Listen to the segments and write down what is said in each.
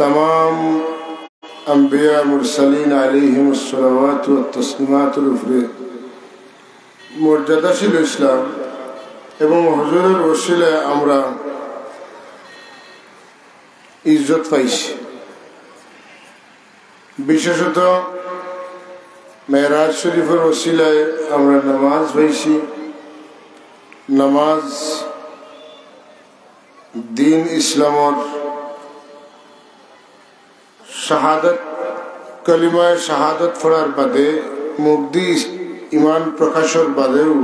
तमाम अम्बिया मुरसलीन अलैहिमुस्सलावातु वत्तस्लीमातुल उफरे मर्यादाशील इस्लाम एवं हुजूरेर वसीलाय आमरा इज्जत पाइछि। विशेषत मेराज शरीफेर वसीलाय आमरा नामाज पाइछि। नामाज दीन इस्लामर शहादत कलिमा शहादत पढ़ार बादे मुक्ति इमान प्रकाशर बादेও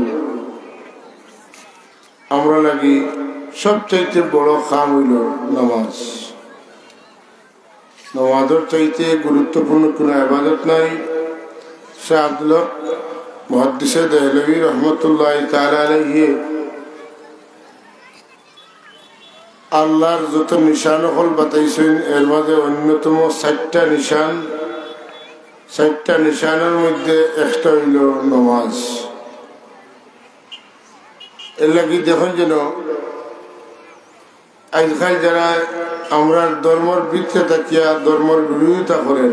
আমরা লাগি সবচাইতে বড় কাম হইল নামাজ। নামাজের চাইতে গুরুত্বপূর্ণ কোনো ইবাদত নাই। শাহ আব্দুল হক মুহাদ্দিসে দেহলভী রহমতুল্লাহ তাআলা আলাইহি আল্লাহর যত নিশান হল বাতাইছেন এর মাঝে অন্যতম 60টা নিশান। 60টা নিশানের মধ্যে একটা হইল নামাজ। এর লাগি দেখুন যেন আজকাল যারা আমরা ধর্মের ভিতরে থাকিয়া ধর্মের বিরোধিতা করেন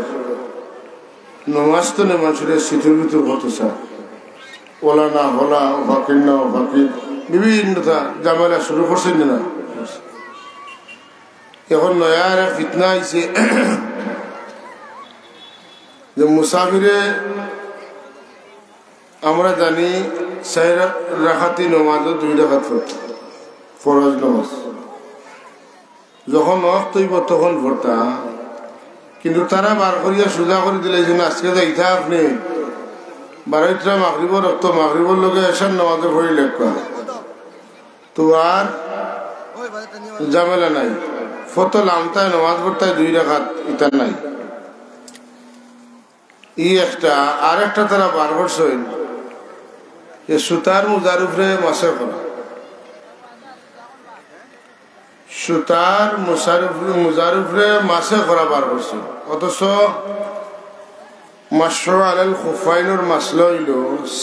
নামাজ তো না মানুষের শীতের ভিতর হতে চায় ওলা না হলা ফাকির না ফাকির বিভিন্ন ঝামেলা শুরু করছেন না। এখন নয়া একটা ফিতনা আইছে যে মুসাফিরে আমরা জানি 4 রাকাতি নামাজ 2 রাকাত ফরজ নামাজ যখন ওয়াক্ত হইব তখন পড়তা, কিন্তু তারা বার করিয়া সোজা করে দিলে যে আজকে যাইতা আপনি 12টা মাগরিবের রক্ত মাগরিবের লগে এশার নামাজে পড়ি লেখা তো আর ঝামেলা নাই। ফতো লামতায় নামাজ পড়তায় 2 রাকাত ইতা নাই। ই একটা আর একটা তারা বার করছেন যে সুতার মোজার উপরে মাসে করা, সুতার মোজার উপরে মাসে করা বার করছে। অথচ মাশরু আলাল খুফাইনের মাসলা হইল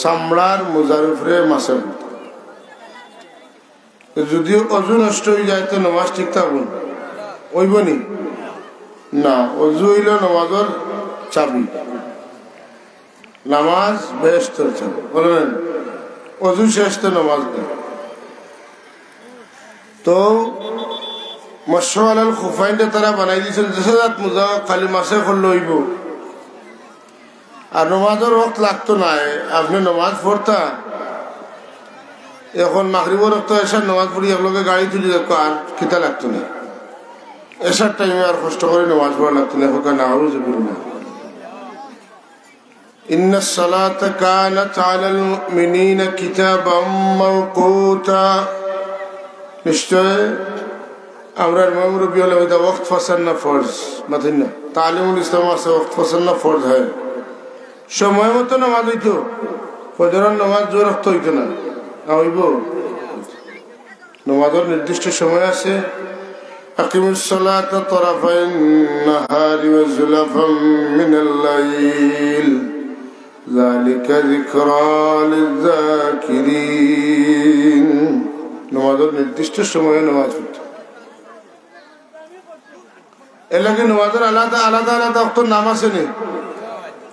চামড়ার মোজার উপরে মাসে। যদিও অজু নষ্ট হয়ে যায় তো নামাজ ঠিক থাকুন ওইব নি না। অজু হইল নামাজের চাবি, নামাজ বেহেশতের চাবি বলেন। অজু শেষ তো নামাজ নেই। তো মাশরু আলাল খুফাইনটা তারা বানাই দিয়েছেন যেসাত মোজা খালি মাসে করলে হইব আর নামাজের ওয়াক্ত লাগতো না। আপনি নামাজ পড়তা এখন মাগরিবের ওয়াক্ত এশার নামাজ পড়ি একলগে গাড়ি তুলি দেখো আর খিতা লাগতো না। এশার টাইমে আর কষ্ট করে নামাজ পড়া লাগতো না। এখন নাউযুবিল্লাহ ইন্নাস সালাতা কানাত আলাল মুমিনিনা কিতাবাম মাওকুতা। নিশ্চয় আমরা ইমাম রবিউল আউয়াল ওয়াক্ত ফসল না ফরজ মাথিন না তালিমুল ইসলাম আছে ওয়াক্ত ফসল না ফরজ হয় সময় মতো নামাজ হইতো। ফজরের নামাজ জোর রক্ত হইতো না হইব। নামাজের নির্দিষ্ট সময় আছে। আকিমুস সালাতা তরাফাইন নাহারি ওয়া যুলাফাম মিনাল লাইল যালিকা যিকরা লিয-যাকিরিন। নামাজের নির্দিষ্ট সময়ে নামাজ পড়তে এর লাগে নামাজের আলাদা আলাদা আলাদা ওয়াক্তের নাম আছে নি।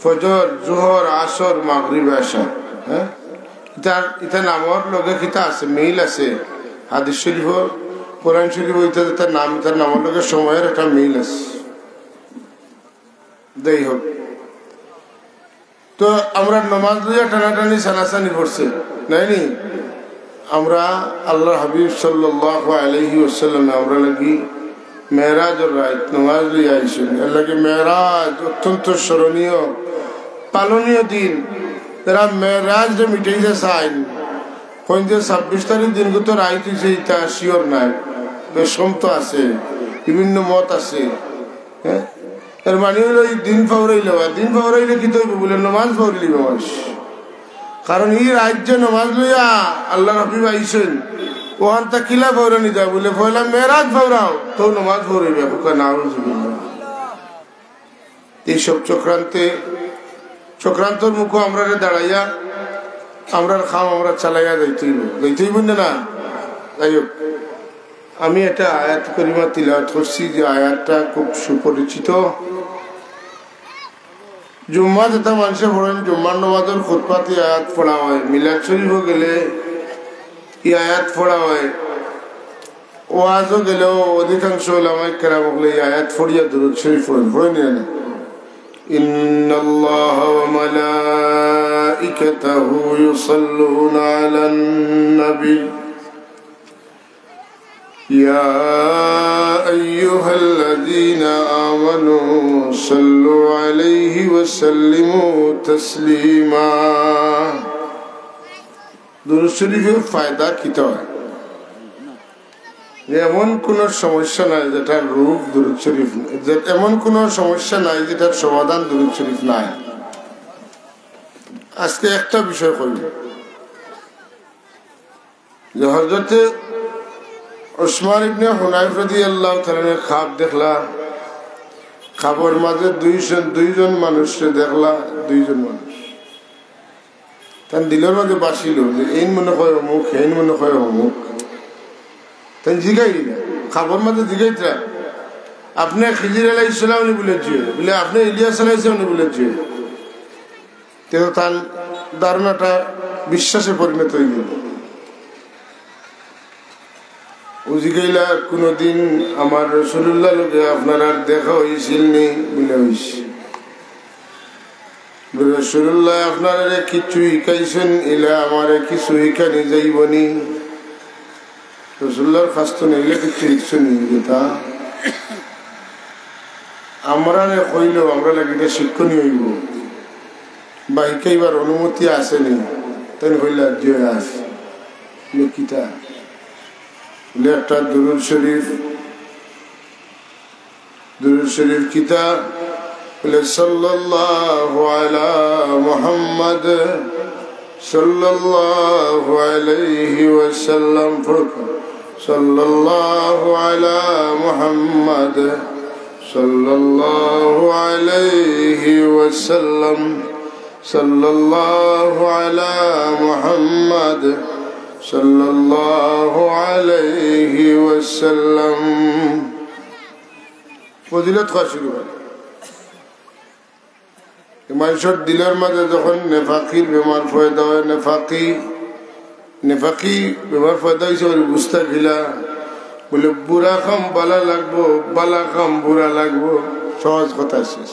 ফজর জোহর আসর মাগরিব এশা। হ্যাঁ ইতার নামর লগে কিতা আছে মিল আছে। হাদিস শরীফ কোরআন শরীফ তার নাম তার নামের লগে সময়ের একটা মিল আছে। যাই হোক তো আমরা নামাজ লইয়া টানাটানি সানাসানি করছে নাইনি। আমরা আল্লাহ হাবিব সাল্লাল্লাহু আলাইহি ওয়াসাল্লাম আমরা লাগি মেরাজের রাত নামাজ লইয়া আইছেন। এর লাগে মেরাজ অত্যন্ত স্মরণীয় পালনীয় দিন। তারা মেরাজ যে মিটাইছে চাইন কোন যে 26 তারিখ দিন তো রাইত হয়েছে এটা শিওর নাই, বেশ কম তো আছে, বিভিন্ন মত আছে। হ্যাঁ এর মানে হইল দিন ফাউরাইলে দিন ফাউরাইলে কি তৈব বলে নামাজ ফাউরিলি মানুষ। কারণ এই রাজ্যে নামাজ লইয়া আল্লাহ হাবিব আইছেন ওখান তা কিলা ফাউরানি যায় বলে পয়লা মেরাজ ফাউরাও তো নামাজ ফাউরাইবে নাউযুবিল্লাহ। এইসব চক্রান্তর মুখ আমরা দাঁড়াইয়া আমরার খাম আমরা চালাইয়া যাইতেইব না। যাই হোক আমি একটা আয়াত করিমা তিলাওয়াত করছি, যে আয়াতটা খুব সুপরিচিত। জুম্মা যেটা মানুষে পড়েন, জুম্মার নামাজের খুতবাতে আয়াত পড়া হয়, মিলাদ শরীফ গেলে এই আয়াত পড়া হয়, ওয়াজও গেলেও অধিকাংশ ওলামায়ে কেরাম বলে এই আয়াত পড়িয়া দুরূদ শরীফ পড়েন না। ইন্নাল্লাহা ওয়া মালাইকাতাহু ইউসাল্লুনা আলান নবী ইয়া আইয়ুহাল্লাযীনা আমানু সাল্লু আলাইহি ওয়া সাল্লিমু তাসলিমা। দুরূদ শরীফের ফায়দা কি? এমন কোন সমস্যা নাই যেটার রূপ দুরূদ শরীফ, এমন কোন সমস্যা নাই যেটার সমাধান দুরূদ শরীফ নাই। আজকে একটা বিষয় কইব, যে হযরতে উসমান ইবনে হুনাইফ রাদিয়াল্লাহু তাআলা খাব দেখলা, খাবার মাঝে দুইজন মানুষকে দেখলা, দুইজন মানুষ তার দিলের মাঝে বাসিল যে এই মনে হয় অমুক, এই মনে হয় অমুক। তাই জিগাই খাবার মাঝে জিগাইতরা, আপনি খিজির আলাইহিস সালাম নি বলেছি, বলে আপনি ইলিয়াস আলাইহিস সালাম নি বলেছি। তো তার ধারণাটা বিশ্বাসে পরিণত হয়ে গেল। ও জিগাইলা, কোনদিন আমার রাসূলুল্লাহ লোকে আপনার আর দেখা হয়েছিল নি? বলে হয়েছে। রাসূলুল্লাহ আপনার কিছু শিখাইছেন, ইলা আমার কিছু শিখানি যাইবনি। রাসূলুল্লাহর কাছ থেকে নিলে কিছু শিখছনি, যেটা আমরা কইলেও আমরা লাগে এটা শিক্ষণীয় হইব বা শিখাইবার অনুমতি আসেনি। তাই কইলা যে আছে কিতা বলে একটা দুরূদ শরীফ কিতা বলে সাল্লাল্লাহু আলা মুহাম্মদ সাল্লাল্লাহু আলাইহি ওয়াসাল্লাম, সাল্লাল্লাহু আলা মুহাম্মদ সাল্লাল্লাহু আলাইহি ওয়াসাল্লাম, সাল্লাল্লাহু আলা মুহাম্মদ সাল্লাল্লাহু আলাইহি ওয়াসাল্লাম। ফজিলত খাওয়া শুরু হয়। মানুষের দিলের মাঝে যখন নেফাকির বেমার পয়দা হয়, নেফাকি বেমার পয়দা হয়েছে, বুঝতে গিলা বলে বুড়া খাম বালা লাগবো, বালা খাম বুড়া লাগবো, সহজ কথা শেষ।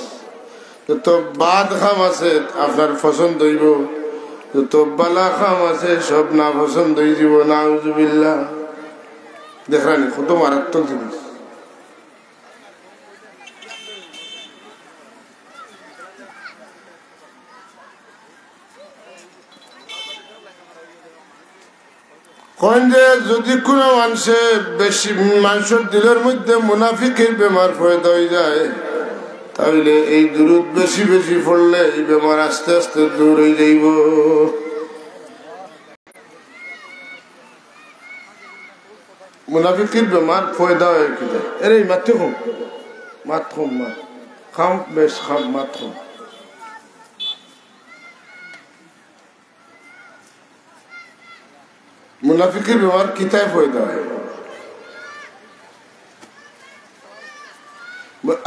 যত বাদ খাম আছে আপনার পছন্দ হইব, যত বালা খাম আছে সব না পছন্দ হয়ে যাব। নাউজুবিল্লাহ। দেখরানি কত মারাত্মক জিনিস। কোন যে যদি কোনো মানুষের দিলের মধ্যে মুনাফিকের বেমার পয়দা হয়ে যায়, তাহলে এই দুরূদ বেশি বেশি পড়লে এই বেমার আস্তে আস্তে দূর হয়ে যাইব। মুনাফিকের বেমার পয়দা হয় কি যায়, এরে মাত খাম বেশ খাম মাত খাম। মুনাফিকের ব্যবহার কিতায় পয়দা হয়।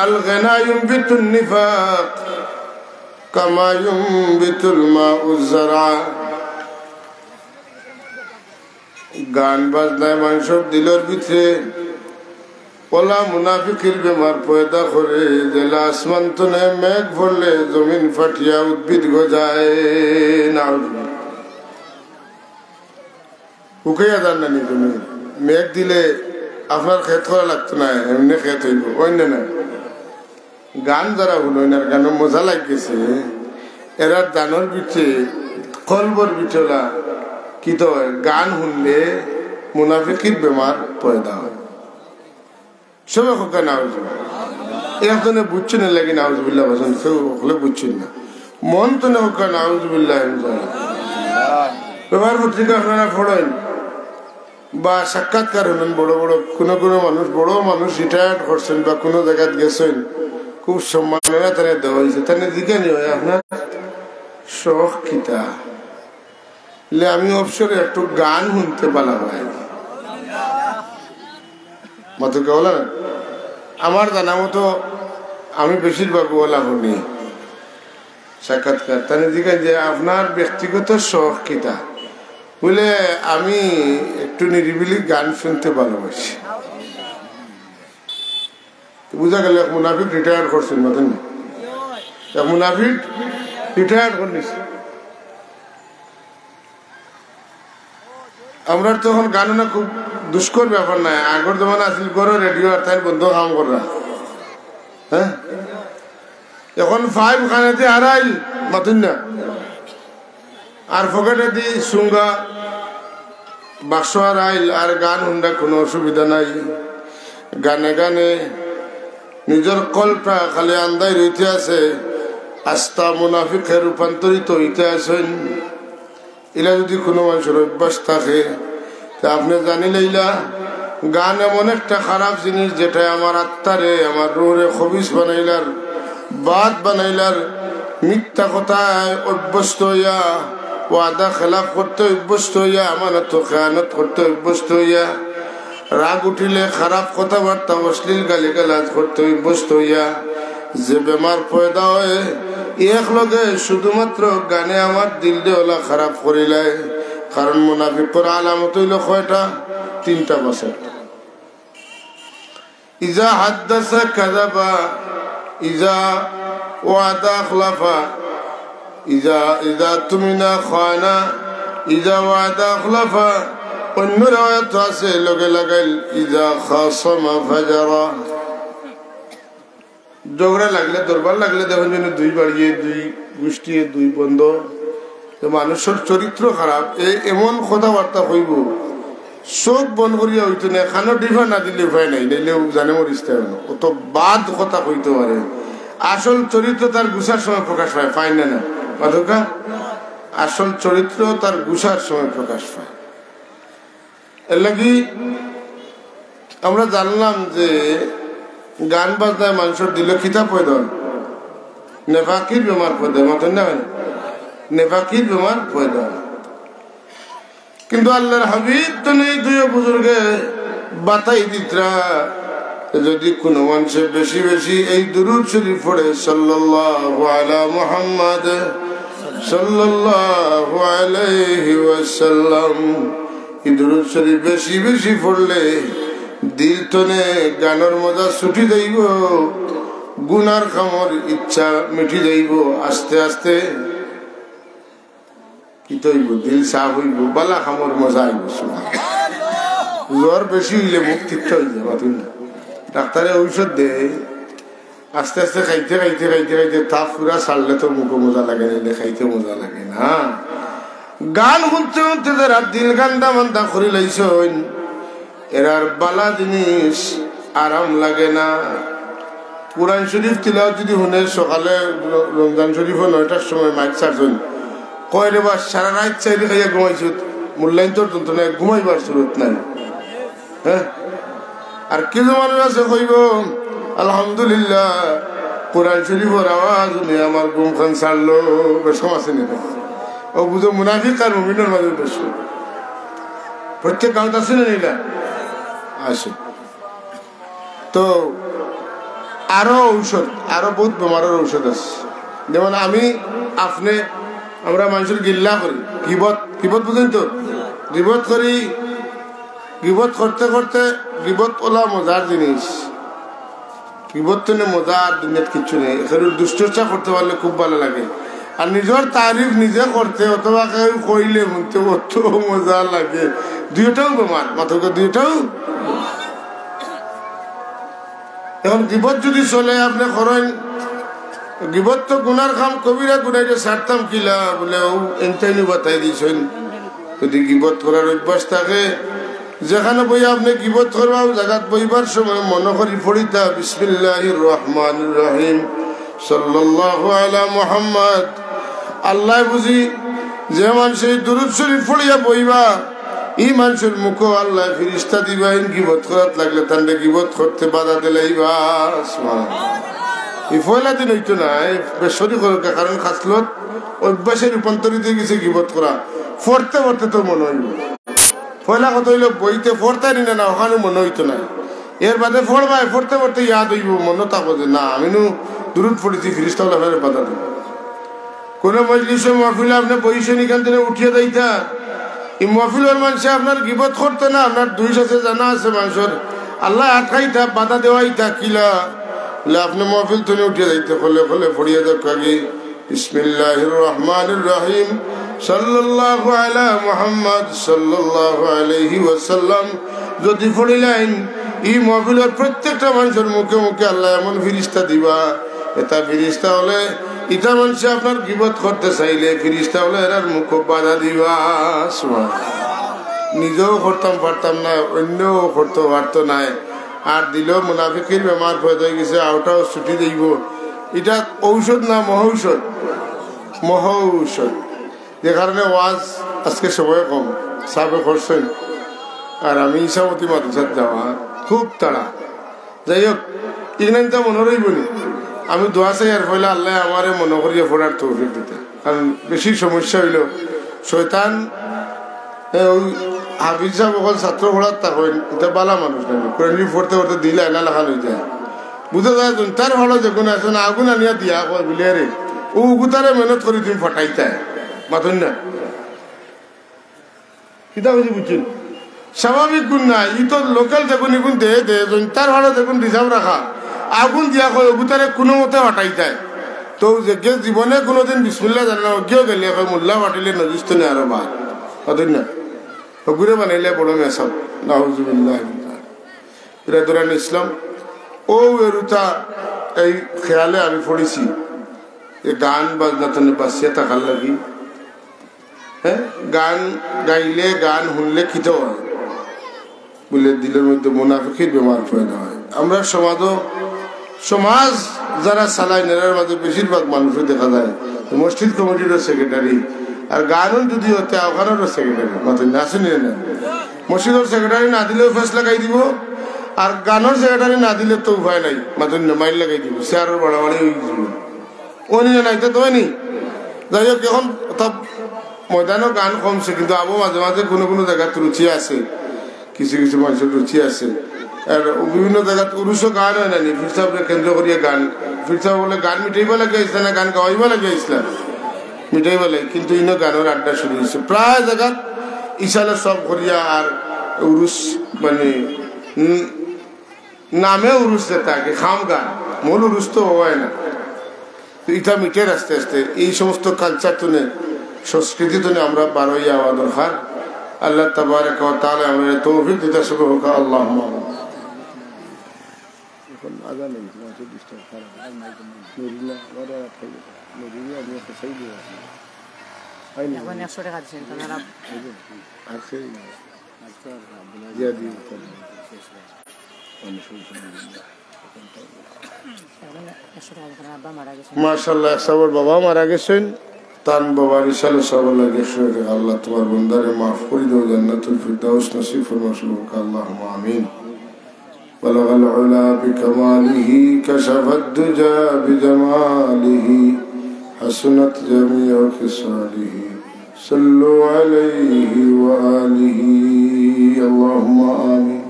আল গনা ইউনবিতুন নিফাক কামা ইউনবিতুল মাউজ যারা। গান বাজনায় মানুষের দিলের ভিতরে ওলা মুনাফিকের বেমার পয়দা করে, জেলা আসমান তনে মেঘ ভরলে জমিন ফাটিয়া উদ্ভিদ গজায়। না উকাইয়া যান না, জমি মেঘ দিলে আপনার ক্ষেত করা লাগতো না, এমনি ক্ষেত হইব। অন্য না গান যারা হলো এনার গানের মজা লাগছে, এরা দানোর বিচে কলবর বিচলা কি তো গান শুনলে মুনাফিকের বেমার পয়দা হয়। সবাই হোকা নাউজ একজনে বুঝছেন লাগে নাউজবিল্লাহ ভাষণ, কেউ হলে বুঝছেন না। মন তো না হোকা নাউজবিল্লাহ। ব্যবহার পত্রিকা আপনারা পড়েন বা সাক্ষাৎকার হলেন, বড় বড় কোনো মানুষ, বড় মানুষ রিটায়ার্ড করছেন বা কোনো জায়গায় গেছেন, খুব সম্মাননা তারা দেওয়া হয়েছে। তাহলে জিজ্ঞানি হয় আপনার শখ কিতা? আমি অবসরে একটু গান শুনতে পালা হয়। মাতুকে বলে না আমার জানা মতো আমি বেশিরভাগ ওলা শুনি সাক্ষাৎকার তাহলে জিজ্ঞাসা যে আপনার ব্যক্তিগত শখ কিতা বলে আমি একটু নিরিবিলি গান শুনতে ভালোবাসি বুঝা গেল এক মুনাফিক রিটায়ার করছেন মতন এক মুনাফিক রিটায়ার করে নিছে আমরা তখন গান না খুব দুষ্কর ব্যাপার নাই আগর জমানা আসিল করো রেডিও আর তাই বন্ধ কাম করা হ্যাঁ এখন 5 খানাতে হারাইল মাতুন না আর পকেটে দি সুঙ্গা বাক্স হারাইল আর গান হুন্ডা কোনো অসুবিধা নাই গানে গানে নিজের কলটা খালি আন্দাই রইতে আছে আস্থা মুনাফিকে রূপান্তরিত হইতে আছেন এলা যদি কোনো মানুষের অভ্যাস থাকে তা আপনি জানিলেইলা গান এমন একটা খারাপ জিনিস যেটা আমার আত্মারে আমার রোহরে খবিস বানাইলার বাদ বানাইলার মিথ্যা কথায় অভ্যস্ত হইয়া ওয়াদা খেলাফ করতে অভ্যস্ত হইয়া আমানত খেয়ানত করতে অভ্যস্ত হইয়া রাগ উঠিলে খারাপ কথাবার্তা অশ্লীল গালিগালাজ করতে অভ্যস্ত হইয়া যে বেমার পয়দা হয় এক লগে শুধুমাত্র গানে আমার দিল দেওয়ালা খারাপ করিলাই কারণ মুনাফিকর আলামত হইল কয়টা 3টা বছর ইজা হাদ্দাসা কাযাবা ইজা ওয়াদা খলাফা ইজা তুমিনা খানা ইজা ওয়াদা খলাফা অন্য রায়াত আছে লগে লাগাইল ইজা খাসামা ফাজারা ঝগড়া লাগলে দরবার লাগলে দেখুন যেন 2 বাড়িয়ে 2 গোষ্ঠী 2 বন্ধ মানুষের চরিত্র খারাপ এমন কথাবার্তা হইব চোখ বন করিয়া হইতো না খানো ডিফা না দিলে ভয় নাই নিলেও জানে মরিস্তে অত বাদ কথা কইতে পারে আসল চরিত্র তার গুছার সময় প্রকাশ পায় পায় না না মাধকা আসল চরিত্র তার গুছার সময় প্রকাশ পায় এর লাগি আমরা জানলাম যে গান বাজনায় মানুষের দিল খিতা পয়দা নেফাকির বেমার পয়দা মতন না নেফাকির বেমার পয়দা কিন্তু আল্লাহর হাবিব তো নেই 2 বুজুর্গে বাতাই দিতরা যদি কোনো মানুষে বেশি বেশি এই দুরূদ শরীফ পড়ে সাল্লাল্লাহু আলা মুহাম্মদ সাল্লাল্লাহু আলাইহি ওয়াসাল্লাম এই দুরূদ শরীফ বেশি বেশি পড়লে দিল তনে গানের মজা ছুটি যাইব গুনার কামর ইচ্ছা মিটি যাইব আস্তে আস্তে কি তৈব দিল সাফ হইব বালা কামর মজা আইব জ্বর বেশি হইলে মুখ তিক্ত হয়ে যাবে তুই না ডাক্তারে ঔষধ দে আস্তে আস্তে খাইতে খাইতে খাইতে খাইতে তাপ পুরা ছাড়লে তো মুখে মজা লাগে না খাইতে মজা লাগে না গান শুনতে শুনতে যারা দিল গান্দা মান্দা করে লাইছ এরার বালা জিনিস আরাম লাগে না কুরআন শরীফ তিলাওয়াত যদি শুনে সকালে রমজান শরীফ 9টার সময় মাইক চার্জন কয় রে বা সারা রাত চাইলে খাইয়া ঘুমাইছ মূল্যায়ন তোর তো না ঘুমাইবার সুরত নাই হ্যাঁ আর কিছু মানুষ আছে কইব আলহামদুলিল্লাহ কুরআন শরীফের আওয়াজ শুনে আমার ঘুম খান ছাড়লো বেশম আছে না ও বুঝো মুনাফিক আর মুমিনের মাঝে বেশ প্রত্যেক গাঁত আছে না নিলা আসে তো আরো ঔষধ আরো বহুত বেমারের ঔষধ আছে যেমন আমি আপনি আমরা মানুষের গিল্লা করি গিবত বুঝেন তো গিবত করি গিবত করতে করতে গিবত ওলা মজার জিনিস গিবত তো মজার দুনিয়াত কিছু নেই এখানে দুশ্চর্চা করতে পারলে খুব ভালো লাগে আর নিজের তারিফ নিজে করতে অথবা কেউ কইলে শুনতে অত মজা লাগে দুইটাও বেমার মাথকে দুইটাও এখন গিবত যদি চলে আপনি করেন গিবত তো গুনার কাম কবিরা গুনাইতে ছাড়তাম কিলা বলে এনটাইনি বাতাই দিয়েছেন যদি গিবত করার অভ্যাস থাকে যেখানে বই আপনি গিবত করবা জায়গাত বইবার সময় মনে করি পড়িতা বিসমিল্লাহির রহমানির রহিম সাল্লাল্লাহু আলা মুহাম্মদ আল্লাহ বুঝি যে মানুষের দুরূদ শরীফ পড়িয়া বইবা এই মানুষের মুখ আল্লাহ ফিরিস্তা দিবা গিবত করাত লাগলে তান্ডে গিবত করতে বাধা দিলাইবা এই ফয়লা দিন হইতো না বেসরি করুক কারণ খাসলত অভ্যাসে রূপান্তরিত হয়ে গেছে গিবত করা পড়তে পড়তে তোর মনে হইব পয়লা কথা হইলো বইতে পড়তে নি না ওখানে মনে হইতো না এর বাদে পড়বাই পড়তে পড়তে ইয়াদ হইব মনে থাকবো যে না আমি দুরুদ পড়েছি ফিরিস্তা হলে আপনার বাধা দেব। কোনো মজলিসে মহফিলে আপনি বইছেন এখান থেকে উঠিয়ে দিতা এই মহফিলের মানুষে আপনার গিবত করতে না আপনার দুই সাথে জানা আছে মানুষের আল্লাহ আটকাইতা বাধা দেওয়াইতা কিলা আপনি মহফিল তুলে উঠিয়ে দিতে খোলে খোলে পড়িয়ে দেখ আগে বিসমিল্লাহির রহমানির রহিম সাল্লাল্লাহু আলা মুহাম্মদ সাল্লাল্লাহু আলাইহি ওয়াসাল্লাম যদি পড়িলেন এই মহফিলের প্রত্যেকটা মানুষের মুখে মুখে আল্লাহ এমন ফিরিস্তা দিবা এটা ফিরিস্তা হলে ইটা মানুষে আপনার গিবত করতে চাইলে ফিরিস্তা হলে এরার মুখ বাধা দিবা। নিজেও করতাম পারতাম না অন্যও করতে পারতো না আর দিলেও মুনাফিকের বেমার পয়দা হয়ে গেছে আওটাও ছুটি দিব এটা ঔষধ না মহৌষধ মহৌষধ যে কারণে ওয়াজ আজকে সময় কম সাবে করছেন আর আমি ইসামতি মাদ্রাসার যাওয়া খুব তাড়া যাই হোক ইগনাইনটা মনে রইবনি আমি দোয়া চাই আর ফলে আল্লাহ আমারে মনে করিয়ে পড়ার তৌফিক দিতে কারণ বেশি সমস্যা হইল শয়তান ওই হাফিজ সাহেব অকল ছাত্র পড়ার থাকেন এটা বালা মানুষ না কোরআন পড়তে পড়তে দিলে এনা লেখা লই যায় বুঝা যায় তার ভালো যখন আছে না আগুন আনিয়া দিয়া কয় বুলিয়ে রে ও উগুতারে মেহনত করে তুমি ফটাইতায় মাথুন না কিতা বুঝি বুঝছেন স্বাভাবিক গুণ না ই তো লোকাল দেখুন এগুন দে তার ভালো দেখুন রিজার্ভ রাখা আগুন দিয়া কয় উগুতারে কোনো মতে হটাইতায় তো যে জীবনে কোনোদিন বিসমিল্লাহ জানে না গিয়েও গেলে কয় মোল্লা ফাটিলে নজিস্ত নেই আরো বা মাথুন না ঘুরে বানাইলে বড় মেসাব নাউজুবিল্লাহ এরা দৌরান ইসলাম ও এরুতা এই খেয়ালে আমি পড়েছি যে গান বাজনা তো বাঁচিয়ে থাকার লাগি হ্যাঁ গান গাইলে গান শুনলে খিতে হয় বলে দিলের মধ্যে মুনাফিকের বেমার পয়দা হয়। আমরা সমাজ যারা চালায় নেরার মাঝে বেশিরভাগ মানুষও দেখা যায় মসজিদ কমিটিরও সেক্রেটারি আর গানও যদি হতে ওখানেরও সেক্রেটারি মাত্র আসেনি না মসজিদের সেক্রেটারি না দিলেও ফেস লাগাই দিব আর গানের সেক্রেটারি না দিলে তো উপায় নাই মাত্র মাইল লাগাই দিব শেয়ারের বাড়াবাড়ি হয়ে যাব ও নিয়ে নাই তো নি যাই হোক এখন ময়দানও গান কমছে কিন্তু আবু মাঝে মাঝে কোনো কোনো জায়গায় রুচি আছে কিছু কিছু মানুষের রুচি আছে আর বিভিন্ন জায়গায় উরুষও গান হয় না ফিরসাবকে কেন্দ্র করিয়া গান ফিরসাব বলে গান মিটাইবা লাগে ইসলাম না গান গাওয়াইবা লাগে ইসলাম মিটাইবা লাগে কিন্তু ইনো গানের আড্ডা শুরু হয়েছে প্রায় জায়গাত ইসালে সব করিয়া আর উরুষ মানে নামে উরুষ থাকে খাম গান মূল উরুষ তো হয় না ইটা মিটের আস্তে আস্তে এই সমস্ত কালচার তুলে সংস্কৃতি তুলে আমরা বারোই যাওয়া দরকার আল্লাহ তাবারক ওয়া তাআলা আমাদের তৌফিক দিতে শুরু হোক আল্লাহুম্মা এখন আজান নেই তোমাকে ডিস্টার্ব করা আর নাই নরিলা বড় রাখাই নরিলা আমি সেই দিয়ে এখন 100 টাকা দিবেন তাহলে আর সেই আজকে দিয়া দিই মাশাআল্লাহ সবার বাবা মারা গেছেন তান বাবার ইসালে সবার লাগে আল্লাহ তোমার বন্দারে মাফ করে দাও জান্নাতুল ফিরদাউস নসিব ফরমাও আল্লাহুম্মা আমিন بلغ العلا بكماله كشف الدجى بجماله حسنت جميع خصاله صلوا عليه وآله اللهم آمين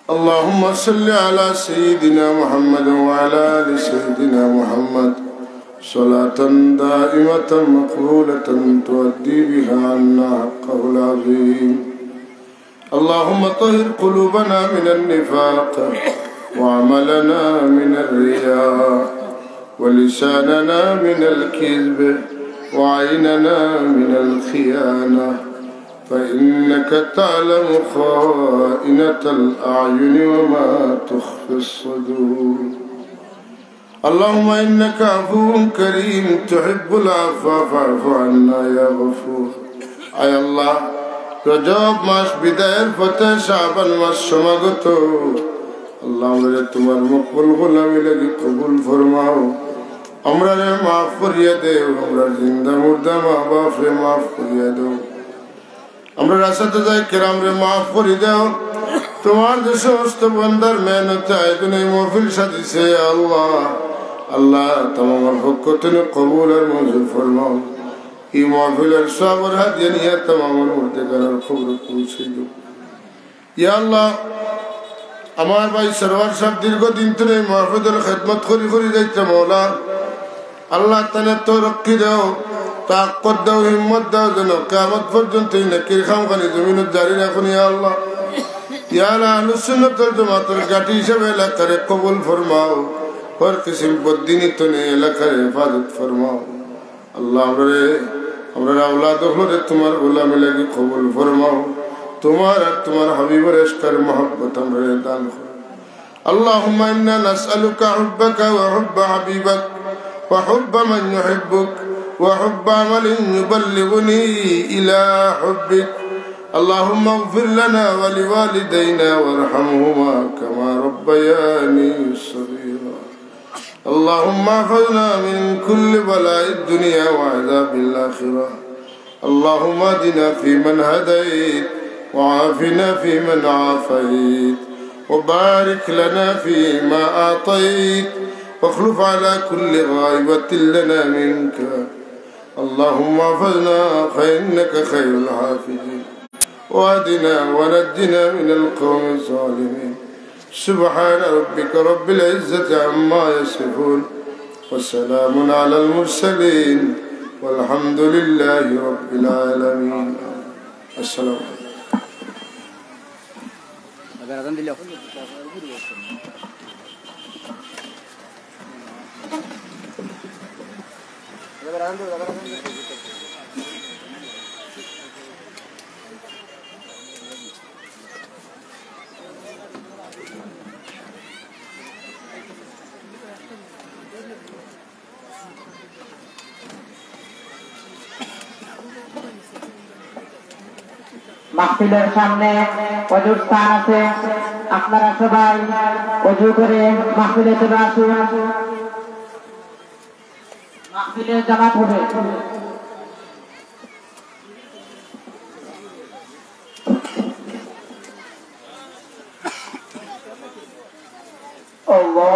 اللهم صل على سيدنا محمد وعلى آل سيدنا محمد صلاة دائمة مقبولة تؤدي بها عنا حقه العظيم اللهم طهر قلوبنا من النفاق وعملنا من الرياء ولساننا من الكذب وعيننا من الخيانة فإنك تعلم خائنة الأعين وما تخفي الصدور اللهم إنك عفو كريم تحب العفو فاعف عنا يا غفور أي الله রজব মাস বিদায়ের পথে শাবান মাস সমাগত আল্লাহ আমাদের তোমার মকবুল গোলামি লাগি কবুল ফরমাও আমরা রে মাফ করিয়া দেও আমরা জিন্দা মুর্দা মা বাপ রে মাফ করিয়া দেও আমরা রাস্তাতে যাই কেরাম রে মাফ করি দাও তোমার যে সমস্ত বান্দার মেহনত আয়োজনে মহফিল সাজিছে আল্লাহ আল্লাহ তোমার হক তুমি কবুল আর মঞ্জুর ফরমাও এই মহফিলের সবর হাত জানিয়ে তোমার মধ্যে করার খবর পৌঁছে দাও ইয়া আল্লাহ আমার ভাই সরওয়ার সাহেব দীর্ঘদিন ধরে মাহফিলের খেদমত করি যাইতে মওলা আল্লাহ তাআলা তো রক্ষী দাও তাকত দাও হিম্মত দাও যেন কিয়ামত পর্যন্ত এই নেকির খামখানি জমিনত জারি রাখুন ইয়া আল্লাহ ইয়া আহলুস সুন্নাত ওয়াল জামাতের গাটি হিসেবে এলাকারে কবুল ফরমাও হর কিসিম বদ্দিনী তনে এলাকার হেফাজত ফরমাও আল্লাহ আমরা আওলাদ হলে তোমার গোলামি লাগি কবুল ফরমাও তোমার আর তোমার হাবিবের ইশকের মহব্বত আমরা দান করো আল্লাহুম্মা ইন্না নাসআলুকা হুব্বাকা ওয়া হুব্বা হাবিবাক ওয়া হুব্বা মান ইউহিব্বুক ওয়া হুব্বা আমালিন ইউবাল্লিগুনি ইলা হুব্বিক اللهم اغفر لنا ولوالدينا وارحمهما كما ربياني صغيرا اللهم احفظنا من كل بلاء الدنيا وعذاب الآخرة اللهم اهدنا فيمن هديت وعافنا فيمن عافيت وبارك لنا فيما أعطيت واخلف على كل غائبة لنا منك اللهم احفظنا فإنك خير الحافظين وادنا ونجنا من القوم الظالمين سبحان ربك رب العزة عما يصفون وسلام على المرسلين والحمد لله رب العالمين السلام মাহফিলের সামনে অজুর স্থান আছে, আপনারা সবাই অজু করে মাহফিলে চলে আসুন। মাহফিলের জামাত হবে। Allah